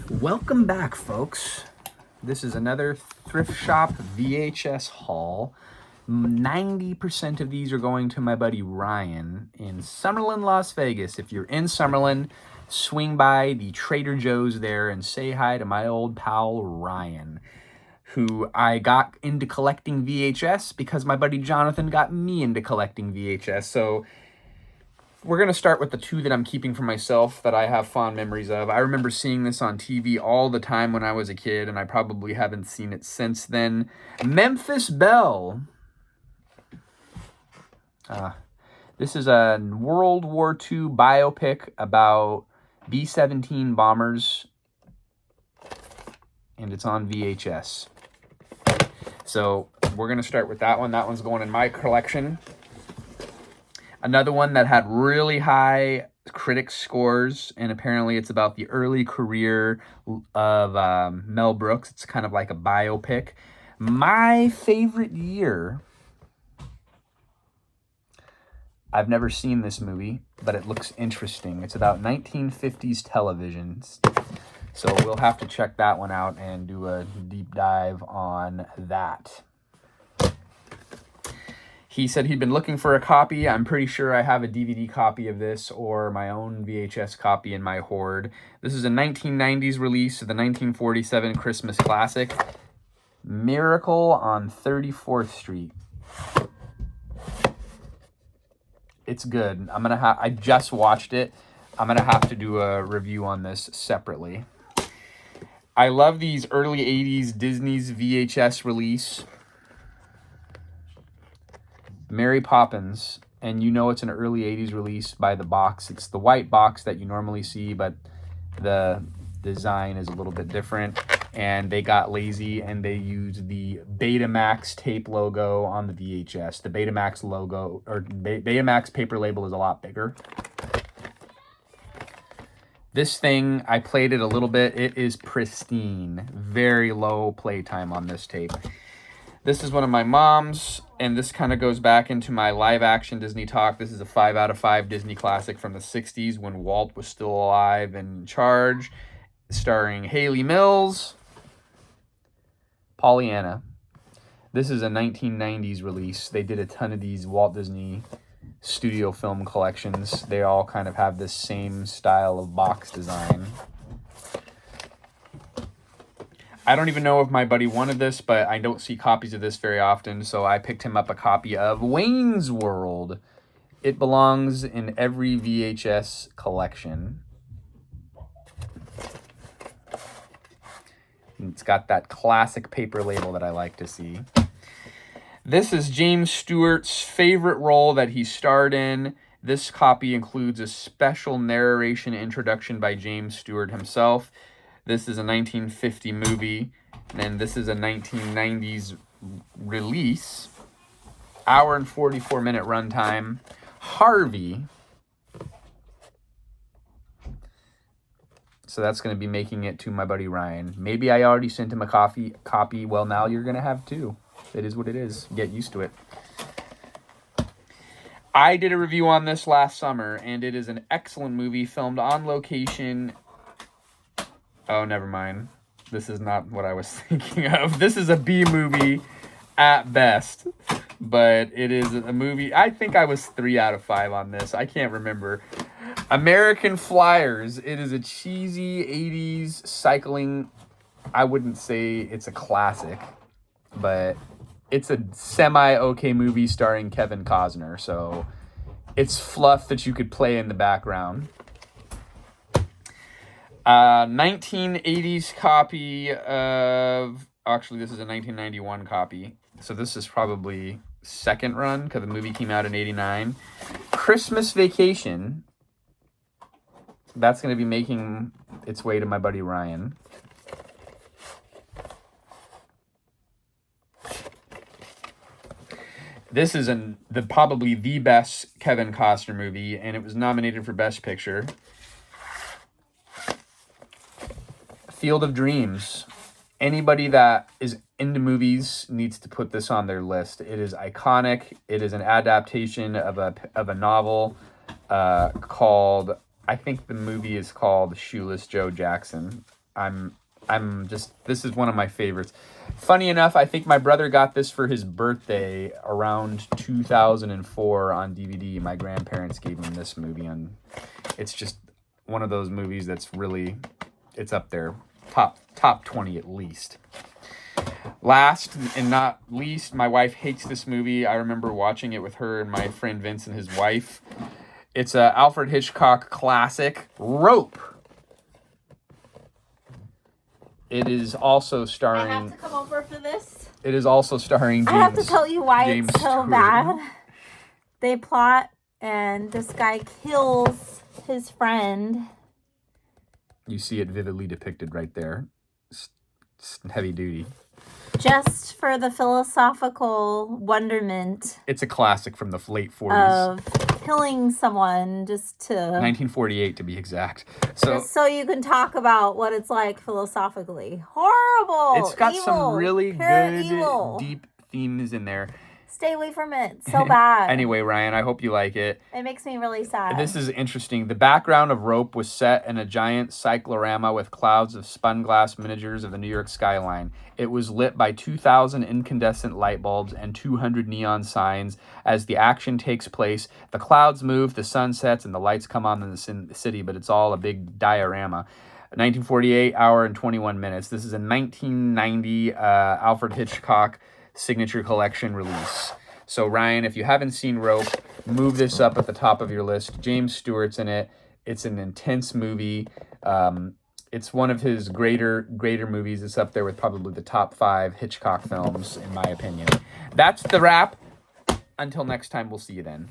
Welcome back, folks. This is another thrift shop VHS haul. 90% of these are going to my buddy Ryan in Summerlin, Las Vegas. If you're in Summerlin, swing by the Trader Joe's there and say hi to my old pal Ryan, who I got into collecting VHS because my buddy Jonathan got me into collecting VHS. So we're going to start with the two that I'm keeping for myself that I have fond memories of. I remember seeing this on TV all the time when I was a kid, and I probably haven't seen it since then. Memphis Belle. This is a World War II biopic about B-17 bombers, and it's on VHS. So we're going to start with that one. That one's going in my collection. Another one that had really high critic scores, and apparently it's about the early career of Mel Brooks. It's kind of like a biopic. My favorite year. I've never seen this movie, but it looks interesting. It's about 1950s television. So we'll have to check that one out and do a deep dive on that. He said he'd been looking for a copy. I'm pretty sure I have a DVD copy of this or my own VHS copy in my hoard. This is a 1990s release of the 1947 Christmas classic, Miracle on 34th Street. It's good. I just watched it. I'm going to have to do a review on this separately. I love these early 80s Disney's VHS release. Mary Poppins, and you know it's an early 80s release by the box. It's the white box that you normally see, but the design is a little bit different. And they got lazy and they used the Betamax tape logo on the VHS. The Betamax logo, or Betamax paper label, is a lot bigger. This thing, I played it a little bit. It is pristine. Very low playtime on this tape. This is one of my mom's, and this kind of goes back into my live-action Disney talk. This is a 5 out of 5 Disney classic from the 60s when Walt was still alive and in charge, starring Haley Mills. Pollyanna. This is a 1990s release. They did a ton of these Walt Disney studio film collections. They all kind of have this same style of box design. I don't even know if my buddy wanted this, but I don't see copies of this very often, so I picked him up a copy of Wayne's World. It belongs in every VHS collection. It's got that classic paper label that I like to see. This is James Stewart's favorite role that he starred in. This copy includes a special narration introduction by James Stewart himself. This is a 1950 movie, and this is a 1990s release. Hour and 44-minute runtime. Harvey. So that's going to be making it to my buddy Ryan. Maybe I already sent him a copy. Well, now you're going to have two. It is what it is. Get used to it. I did a review on this last summer, and it is an excellent movie filmed on location. Oh, never mind. This is not what I was thinking of. This is a B movie at best, but it is a movie. I think I was 3 out of 5 on this. I can't remember. American Flyers. It is a cheesy 80s cycling. I wouldn't say it's a classic, but it's a semi-okay movie starring Kevin Costner, so it's fluff that you could play in the background. 1980s copy of... Actually, this is a 1991 copy, so this is probably second run, because the movie came out in 89. Christmas Vacation. That's going to be making its way to my buddy Ryan. This is probably the best Kevin Costner movie, and it was nominated for Best Picture. Field of Dreams. Anybody that is into movies needs to put this on their list. It is iconic. It is an adaptation of a novel called, I think the movie is called Shoeless Joe Jackson. This is one of my favorites. Funny enough, I think my brother got this for his birthday around 2004 on DVD. My grandparents gave him this movie, and it's just one of those movies that's really, it's up there, top 20 at least. Last and not least, my wife hates this movie. I remember watching it with her and my friend Vince and his wife. It's a Alfred Hitchcock classic, Rope. It is also starring... I have to come over for this? It is also starring James... I have to tell you why James it's so Stewart. bad. They plot, and this guy kills his friend. You see it vividly depicted right there. It's heavy duty. Just for the philosophical wonderment. It's a classic from the late 40s. Of killing someone just to... 1948 to be exact. Just so you can talk about what it's like philosophically. Horrible! It's got evil, some really good, evil. deep themes in there. Stay away from it. So bad. Anyway, Ryan, I hope you like it. It makes me really sad. This is interesting. The background of Rope was set in a giant cyclorama with clouds of spun glass miniatures of the New York skyline. It was lit by 2,000 incandescent light bulbs and 200 neon signs. As the action takes place, the clouds move, the sun sets, and the lights come on in the city, but it's all a big diorama. 1948, hour and 21 minutes. This is a 1990 Alfred Hitchcock Signature Collection release. So Ryan, if you haven't seen Rope, move this up at the top of your list. James Stewart's in it. It's an intense movie. It's one of his greater movies. It's up there with probably the top 5 Hitchcock films, in my opinion. That's the wrap. Until next time, we'll see you then.